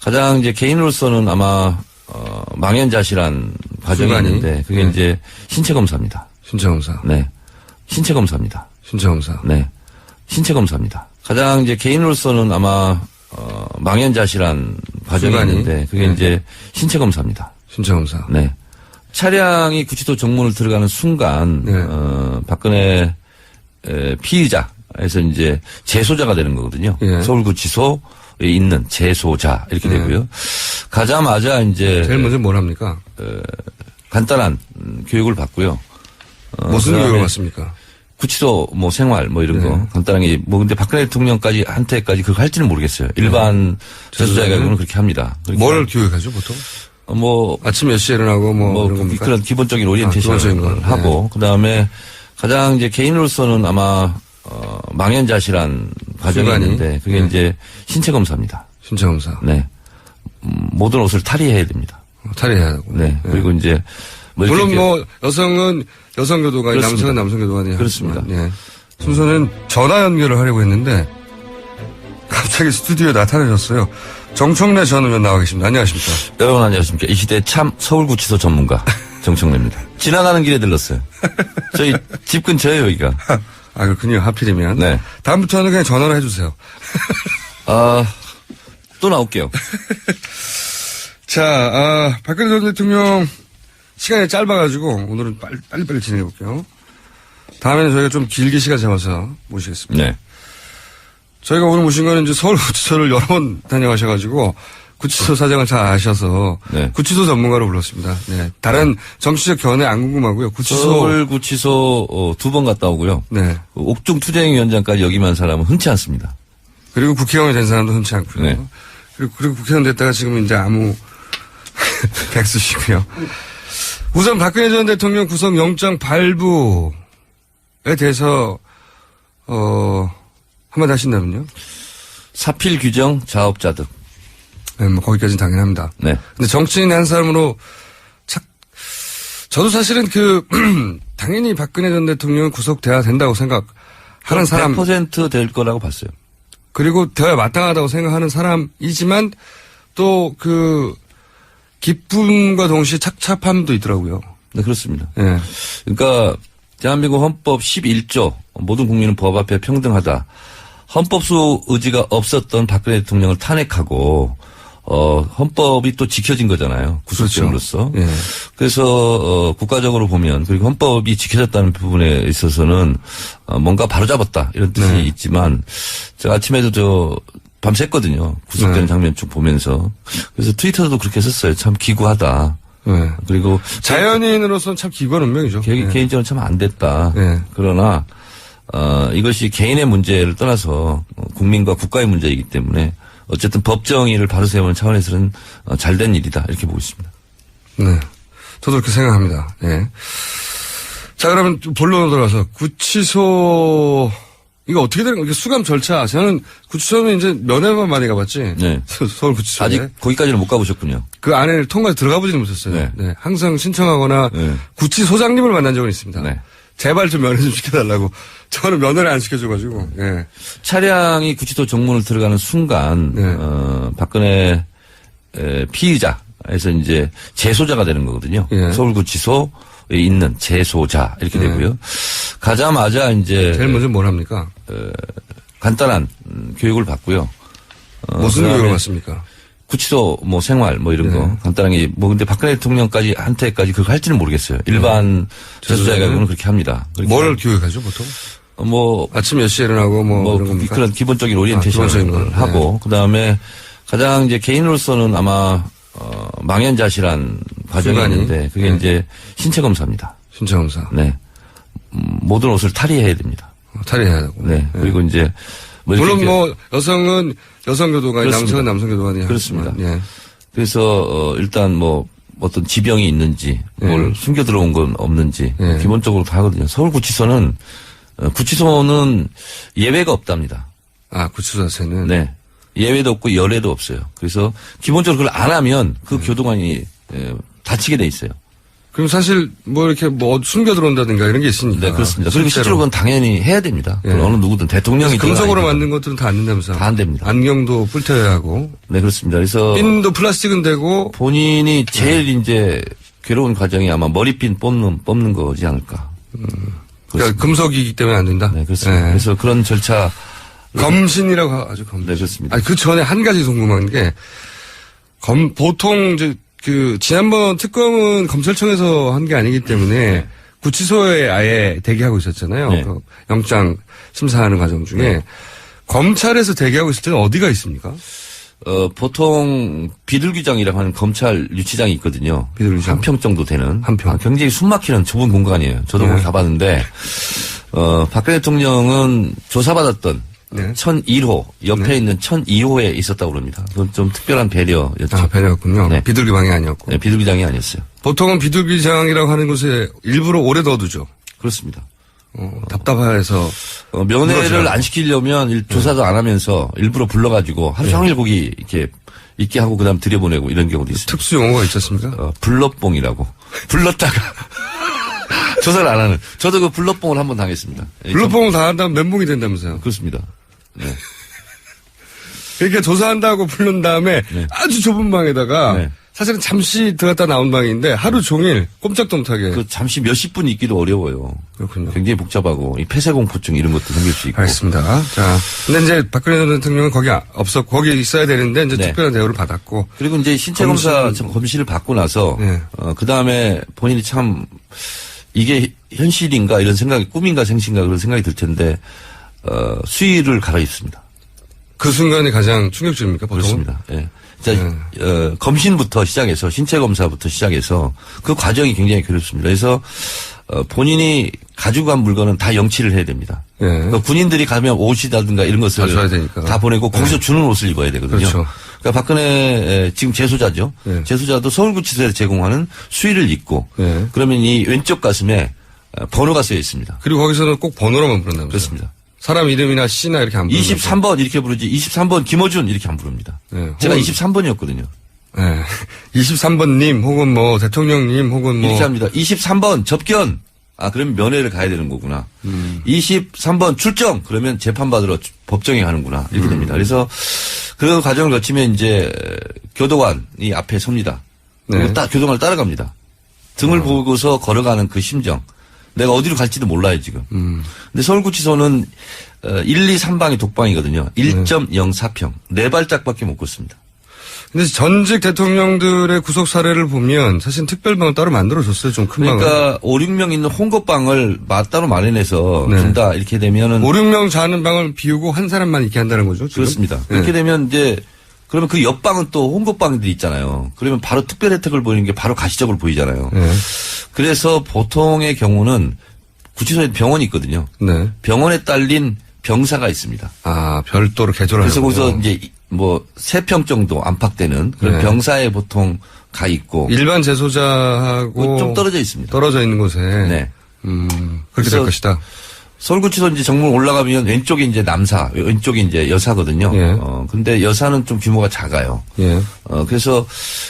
가장 이제 개인으로서는 아마 망연자실한 과정이 순간이? 있는데 그게 네. 이제 신체 검사입니다. 신체 검사. 네, 신체 검사입니다. 신체 검사. 네, 신체 검사입니다. 가장 이제 개인으로서는 아마 망연자실한 과정이 순간이? 있는데 그게 네. 이제 신체 검사입니다. 신체 검사. 네, 차량이 구치소 정문을 들어가는 순간 네. 박근혜 피의자에서 이제 재소자가 되는 거거든요. 예. 서울구치소에 있는 재소자 이렇게 되고요. 가자마자 이제 제일 먼저 뭘 합니까? 간단한 교육을 받고요. 무슨 그다음에 교육을 받습니까? 구치소 뭐 생활 뭐 이런 거 간단하게 뭐 근데 박근혜 대통령까지 한테까지 그거 할지는 모르겠어요. 일반 재소자의 경우는 그렇게 합니다. 그렇게 뭘 교육하죠, 보통? 뭐 아침 몇 시에 일어나고 뭐 이런 겁니까? 그런 기본적인 오리엔테이션을 기본적인 거. 하고 그다음에 가장 이제 개인으로서는 아마 망연자실한 과정이 순간이? 있는데 그게 이제 신체 검사입니다. 신체 검사. 네. 모든 옷을 탈의해야 됩니다. 탈의해야 하고. 네. 그리고 이제 뭐 이렇게 물론 뭐 여성은 여성 교도관이, 그렇습니다. 남성은 남성 교도관이 그렇습니다. 예. 순서는 전화 연결을 하려고 했는데 갑자기 스튜디오에 나타나셨어요. 정청래 전 의원 나와 계십니다. 안녕하십니까? 여러분 안녕하십니까? 이 시대 참 서울구치소 전문가 정청래입니다. 지나가는 길에 들렀어요. 저희 집 근처에 여기가. 아, 그렇군요. 하필이면. 네. 다음부터는 그냥 전화를 해주세요. 또 나올게요. 자, 박근혜 전 대통령 시간이 짧아가지고 오늘은 빨리빨리 진행해볼게요. 다음에는 저희가 좀 길게 시간 잡아서 모시겠습니다. 네. 저희가 오늘 모신 거는 이제 서울구치소를 여러 번 다녀가셔가지고 구치소 사정을 잘 아셔서 네. 구치소 전문가로 불렀습니다. 네. 다른 정치적 견해 안 궁금하고요. 구치소. 서울구치소 2번 갔다 오고요. 네. 옥중 투쟁위원장까지 역임한 사람은 흔치 않습니다. 그리고 국회의원이 된 사람도 흔치 않고요. 네. 그리고 국회의원 됐다가 지금 이제 아무 백수시고요. 우선 박근혜 전 대통령 구속영장 발부에 대해서 한마디 하신다면요? 사필 규정 자업자득. 네, 뭐 거기까지는 당연합니다. 네. 근데 정치인 한 사람으로 저도 사실은 당연히 박근혜 전 대통령은 구속돼야 된다고 생각하는 사람. 100% 될 거라고 봤어요. 그리고 되어야 마땅하다고 생각하는 사람이지만 또 기쁨과 동시에 착잡함도 있더라고요. 네, 그렇습니다. 예. 그러니까 대한민국 헌법 11조 모든 국민은 법 앞에 평등하다. 헌법수 의지가 없었던 박근혜 대통령을 탄핵하고 헌법이 또 지켜진 거잖아요. 구속됨으로써. 그렇죠. 예. 그래서 국가적으로 보면 그리고 헌법이 지켜졌다는 부분에 있어서는 뭔가 바로잡았다 이런 뜻이 네. 있지만 제가 아침에도 밤샜거든요. 구속되는 네. 장면 쭉 보면서. 그래서 트위터도 그렇게 썼어요. 참 기구하다. 네. 그리고 자연인으로서는 참 기구한 운명이죠. 예. 개인적으로 참 안 됐다. 네. 그러나 이것이 개인의 문제를 떠나서 국민과 국가의 문제이기 때문에 어쨌든 법정의를 바로 세우는 차원에서는 잘된 일이다 이렇게 보고 있습니다. 네. 저도 그렇게 생각합니다. 예. 자, 그러면 본론으로 돌아와서 구치소 이거 어떻게 되는 거예요? 수감 절차. 저는 구치소는 이제 면회만 많이 가봤지. 네. 서울구치소에. 아직 거기까지는 못 가보셨군요. 그 안에 통과해서 들어가 보지는 못했어요. 네. 네. 항상 신청하거나 네. 구치소장님을 만난 적은 있습니다. 네. 제발 좀 면회 좀 시켜달라고. 저는 면회를 안 시켜줘가지고. 예. 차량이 구치소 정문을 들어가는 순간 네. 박근혜 피의자에서 이제 재소자가 되는 거거든요. 예. 서울구치소에 있는 재소자 이렇게 되고요. 가자마자 이제 제일 먼저 뭘 합니까? 간단한 교육을 받고요. 무슨 그다음에 교육을 받습니까? 구치소 뭐 생활 뭐 이런 거 간단하게 뭐 근데 박근혜 대통령까지 한테까지 그거 할지는 모르겠어요. 일반 재소자의 경우는 그렇게 합니다. 뭘 교육하죠, 보통? 뭐 아침 몇 시에 일어나고 뭐 이런 겁니까? 그런 기본적인 오리엔테이션을 기본적인 거. 하고 그다음에 가장 이제 개인으로서는 아마 망연자실한 과정이 순간이? 있는데 그게 이제 신체 검사입니다. 신체 검사. 네. 모든 옷을 탈의해야 됩니다. 탈의해야 하고. 네. 그리고 이제 뭐 이렇게 물론 뭐 여성은 여성 교도관이, 그렇습니다. 남성은 남성 교도관이 그렇습니다. 예. 그래서 일단 뭐 어떤 지병이 있는지 뭘 숨겨 들어온 건 없는지 예. 기본적으로 다 하거든요. 서울구치소는 예외가 없답니다. 아, 구치소 자체는. 네. 예외도 없고 열애도 없어요. 그래서 기본적으로 그걸 안 하면 그 교도관이 다치게 돼 있어요. 그럼 사실 뭐 이렇게 뭐 숨겨 들어온다든가 이런 게 있으니까. 네, 그렇습니다. 그리고 실제로 그건 당연히 해야 됩니다. 예. 어느 누구든 대통령이 금속으로 만든 것들은 다 안 된다면서요? 다 안 됩니다. 안경도 뿔테야 하고. 네, 그렇습니다. 그래서 핀도 플라스틱은 되고. 본인이 제일 이제 괴로운 과정이 아마 머리핀 뽑는 거지 않을까. 그러니까 금속이기 때문에 안 된다. 네, 그렇습니다. 네. 그래서 그런 절차. 검신이라고 하죠, 검신. 네, 그렇습니다. 아니, 그 전에 한 가지 궁금한 게, 보통 이제 지난번 특검은 검찰청에서 한 게 아니기 때문에 구치소에 아예 대기하고 있었잖아요. 네. 그 영장 심사하는 과정 중에. 검찰에서 대기하고 있을 때는 어디가 있습니까? 보통 비둘기장이라고 하는 검찰 유치장이 있거든요. 비둘기장. 한 평 정도 되는. 한 평. 굉장히 숨막히는 좁은 공간이에요. 저도 거기 가봤는데, 박근혜 대통령은 조사받았던 네. 1001호, 옆에 있는 1002호에 있었다고 그럽니다. 그건 좀 특별한 배려였죠. 아, 배려였군요. 네. 비둘기방이 아니었고. 네, 비둘기장이 아니었어요. 보통은 비둘기장이라고 하는 곳에 일부러 오래 넣어두죠. 그렇습니다. 답답해서. 면회를 물어주라고. 안 시키려면 조사도 안 하면서 일부러 불러가지고 하루 종일 거기 이렇게 있게 하고 그다음 들여보내고 이런 경우도 있습니다. 특수 용어가 있었습니까? 불러뽕이라고. 불렀다가 조사를 안 하는. 저도 그 불러뽕을 한번 당했습니다. 블루뽕을 다 한다면 멘붕이 된다면서요. 그렇습니다. 네. 그러니까 조사한다고 부른 다음에 네. 아주 좁은 방에다가 네. 사실은 잠시 들어갔다 나온 방인데 하루 종일 꼼짝도 못하게. 그 잠시 몇십 분 있기도 어려워요. 그렇군요. 굉장히 복잡하고 이 폐쇄공포증 이런 것도 생길 수 있고. 알겠습니다. 자, 근데 이제 박근혜 대통령은 거기 없었고 거기 있어야 되는데 이제 네. 특별한 대우를 받았고. 그리고 이제 신체 검사 검시를 받고 나서 네. 그 다음에 본인이 참 이게 현실인가 이런 생각이 꿈인가 생신가 그런 생각이 들 텐데 수의를 갈아입습니다. 그 순간이 가장 충격적입니까? 보통은? 그렇습니다. 예. 자, 검신부터 시작해서 신체 검사부터 시작해서 그 과정이 굉장히 괴롭습니다. 그래서 본인이 가지고 간 물건은 다 영치를 해야 됩니다. 예. 그러니까 군인들이 가면 옷이라든가 이런 것을 가져와야 되니까. 다 보내고 거기서 주는 옷을 입어야 되거든요. 그렇죠. 그러니까 박근혜 지금 재소자죠. 예. 재소자도 서울구치소에서 제공하는 수의를 입고 예. 그러면 이 왼쪽 가슴에 번호가 쓰여 있습니다. 그리고 거기서는 꼭 번호로만 부른다면서요? 그렇습니다. 사람 이름이나 시나 이렇게 안 부르는 23번 이렇게 부르지 23번 김어준 이렇게 안 부릅니다. 네. 제가 혹은- 23번이었거든요. 네. 23번님 혹은 뭐 대통령님 혹은 뭐 이렇게 합니다. 23번 접견. 그러면 면회를 가야 되는 거구나. 23번 출정. 그러면 재판받으러 법정에 가는구나. 이렇게 됩니다. 그래서 그 과정을 거치면 이제 교도관이 앞에 섭니다. 그리고 네. 교도관을 따라갑니다. 등을 보고서 걸어가는 그 심정. 내가 어디로 갈지도 몰라요, 지금. 근데 서울구치소는 1, 2, 3방이 독방이거든요. 1.04평. 4발짝밖에 못 걷습니다. 근데 전직 대통령들의 구속 사례를 보면 사실 특별방을 따로 만들어줬어요. 좀 큰 방을. 그러니까 5, 6명 있는 홍거방을 따로 마련해서 네. 준다. 이렇게 되면은 5, 6명 자는 방을 비우고 한 사람만 이렇게 한다는 거죠. 지금? 그렇습니다. 네. 그렇게 되면 이제 그러면 그 옆방은 또 홍보방들이 있잖아요. 그러면 바로 특별 혜택을 보이는 게 바로 가시적으로 보이잖아요. 네. 그래서 보통의 경우는 구치소에 병원이 있거든요. 네. 병원에 딸린 병사가 있습니다. 별도로 개조를 그래서 하는군요. 거기서 이제 뭐 3평 정도 안팎되는 그런 네. 병사에 보통 가 있고 일반 재소자하고 좀 떨어져 있습니다. 떨어져 있는 곳에 네. 그렇게 그래서 될 것이다. 서울구치소 이제 정문 올라가면 왼쪽이 이제 남사, 왼쪽이 이제 여사거든요. 예. 근데 여사는 좀 규모가 작아요. 예. 그래서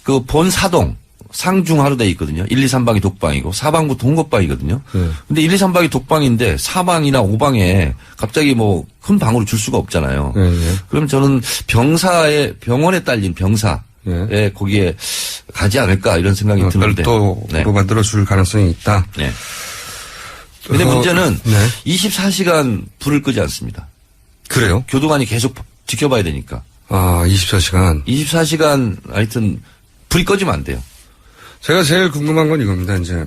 그 본 사동 상중하로 돼 있거든요. 1, 2, 3방이 독방이고 4방부터 홍거방이거든요. 예. 근데 1, 2, 3방이 독방인데 4방이나 5방에 갑자기 뭐 큰 방으로 줄 수가 없잖아요. 예, 예. 그럼 저는 병원에 딸린 병사에 예. 거기에 가지 않을까 이런 생각이 드는데. 별도로 네. 만들어줄 가능성이 있다. 네. 근데 문제는 네. 24시간 불을 끄지 않습니다. 그래요? 교도관이 계속 지켜봐야 되니까. 24시간. 24시간 하여튼 불이 꺼지면 안 돼요. 제가 제일 궁금한 건 이겁니다. 이제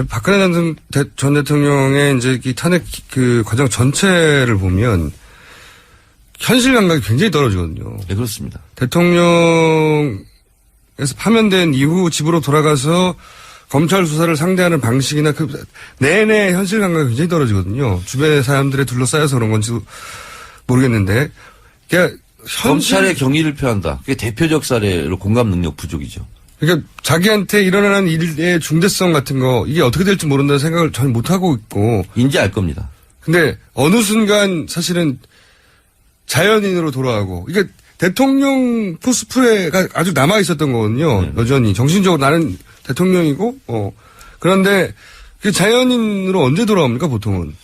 박근혜 전 대통령의 이제 이 탄핵 그 과정 전체를 보면 현실 감각이 굉장히 떨어지거든요. 네, 그렇습니다. 대통령에서 파면된 이후 집으로 돌아가서 검찰 수사를 상대하는 방식이나 그 내내 현실 감각이 굉장히 떨어지거든요. 주변의 사람들에 둘러싸여서 그런 건지도 모르겠는데, 그러니까 검찰의 경위를 표한다. 그게 대표적 사례로 공감 능력 부족이죠. 그러니까 자기한테 일어나는 일의 중대성 같은 거 이게 어떻게 될지 모른다는 생각을 전혀 못 하고 있고, 인지할 겁니다. 근데 어느 순간 사실은 자연인으로 돌아가고, 대통령 코스프레가 아주 남아 있었던 거거든요. 네. 여전히 정신적으로 나는 대통령이고, 그런데 그 자연인으로 언제 돌아옵니까, 보통은?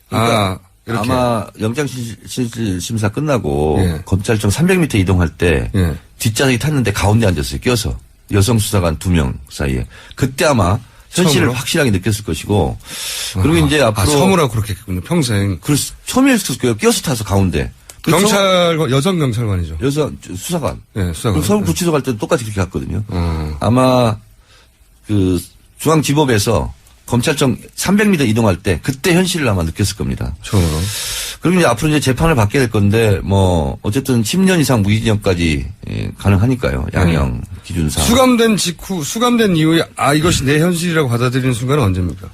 그러니까 이렇게. 아마 영장실질심사 끝나고 예. 검찰청 300m 이동할 때 예. 뒷좌석에 탔는데 가운데 앉았어요. 껴서. 여성 수사관 2명 사이에. 그때 아마 현실을 처음으로? 확실하게 느꼈을 것이고. 그리고 이제 앞으로. 처음으로 그렇게 했군요, 평생. 처음이었을 거예요. 껴서 타서 가운데. 경찰관, 여성 경찰관이죠. 여성 수사관. 예, 수사관. 서울구치소 갈 때도 똑같이 그렇게 갔거든요. 아마 그 중앙지법에서 검찰청 300m 이동할 때 그때 현실을 아마 느꼈을 겁니다. 처음으로. 그리고 이제 앞으로 이제 재판을 받게 될 건데 뭐 어쨌든 10년 이상 무기징역까지 가능하니까요. 양형 기준상. 수감된 이후에 이것이 내 현실이라고 받아들이는 순간은 언제입니까?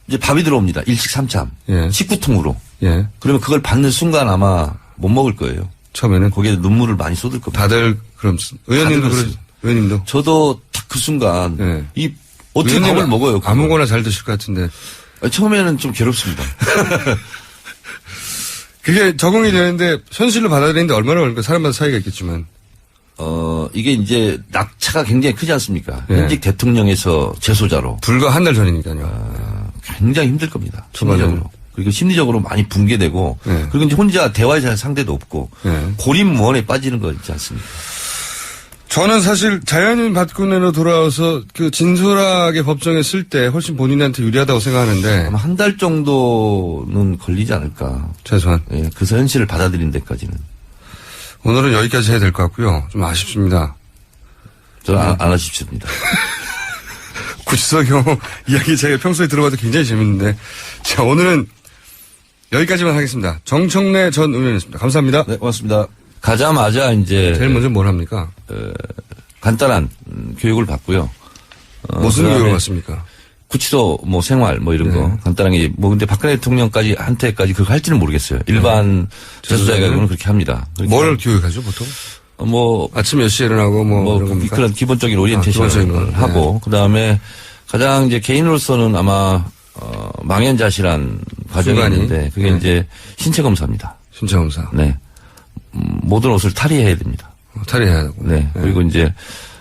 이제 밥이 들어옵니다. 일식삼참. 예. 식구통으로. 예. 그러면 그걸 받는 순간 아마 못 먹을 거예요. 처음에는. 거기에 눈물을 많이 쏟을 겁니다. 다들 그럼 의원님도 다들 의원님도. 저도 딱 그 순간 예. 이 어떻게 밥을 먹어요? 그거. 아무거나 잘 드실 것 같은데. 처음에는 좀 괴롭습니다. 그게 적응이 되는데 현실로 받아들이는데 얼마나 걸릴까? 사람마다 차이가 있겠지만. 이게 이제 낙차가 굉장히 크지 않습니까? 예. 현직 대통령에서 재소자로. 불과 한 달 전이니까요. 굉장히 힘들 겁니다. 맞아요. 심리적으로. 그리고 심리적으로 많이 붕괴되고. 예. 그리고 이제 혼자 대화할 상대도 없고. 예. 고립무원에 빠지는 거 있지 않습니까? 저는 사실 자연인 받군으로 돌아와서 그 진솔하게 법정에 쓸 때 훨씬 본인한테 유리하다고 생각하는데. 아마 한 달 정도는 걸리지 않을까. 최소한. 예, 그래서 현실을 받아들이는 데까지는. 오늘은 여기까지 해야 될 것 같고요. 좀 아쉽습니다. 저는 안 하십시오입니다. 구치소 경험 이야기 제가 평소에 들어봐도 굉장히 재밌는데. 자, 오늘은 여기까지만 하겠습니다. 정청래 전 의원이었습니다. 감사합니다. 네, 고맙습니다. 가자마자 이제. 제일 먼저 뭘 합니까? 간단한 교육을 받고요. 무슨 그다음에 교육을 받습니까? 구치소 뭐 생활 뭐 이런 거 간단하게 뭐 근데 박근혜 대통령까지 한테까지 그거 할지는 모르겠어요. 일반 재소자의 경우는 그렇게 합니다. 뭘 교육하죠 보통? 뭐 아침 몇 시에 일어나고 뭐 이런 겁니까? 그런 기본적인 오리엔테이션을 기본적인 거. 하고 그다음에 가장 이제 개인으로서는 아마 망연자실한 과정이 순간이. 있는데 그게 이제 신체 검사입니다. 신체 검사. 네. 모든 옷을 탈의해야 됩니다. 탈의해야 하고. 네. 그리고 이제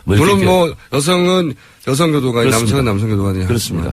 물론 뭐 여성은 여성 교도관이 그렇습니다. 남성은 남성 교도관이 그렇습니다.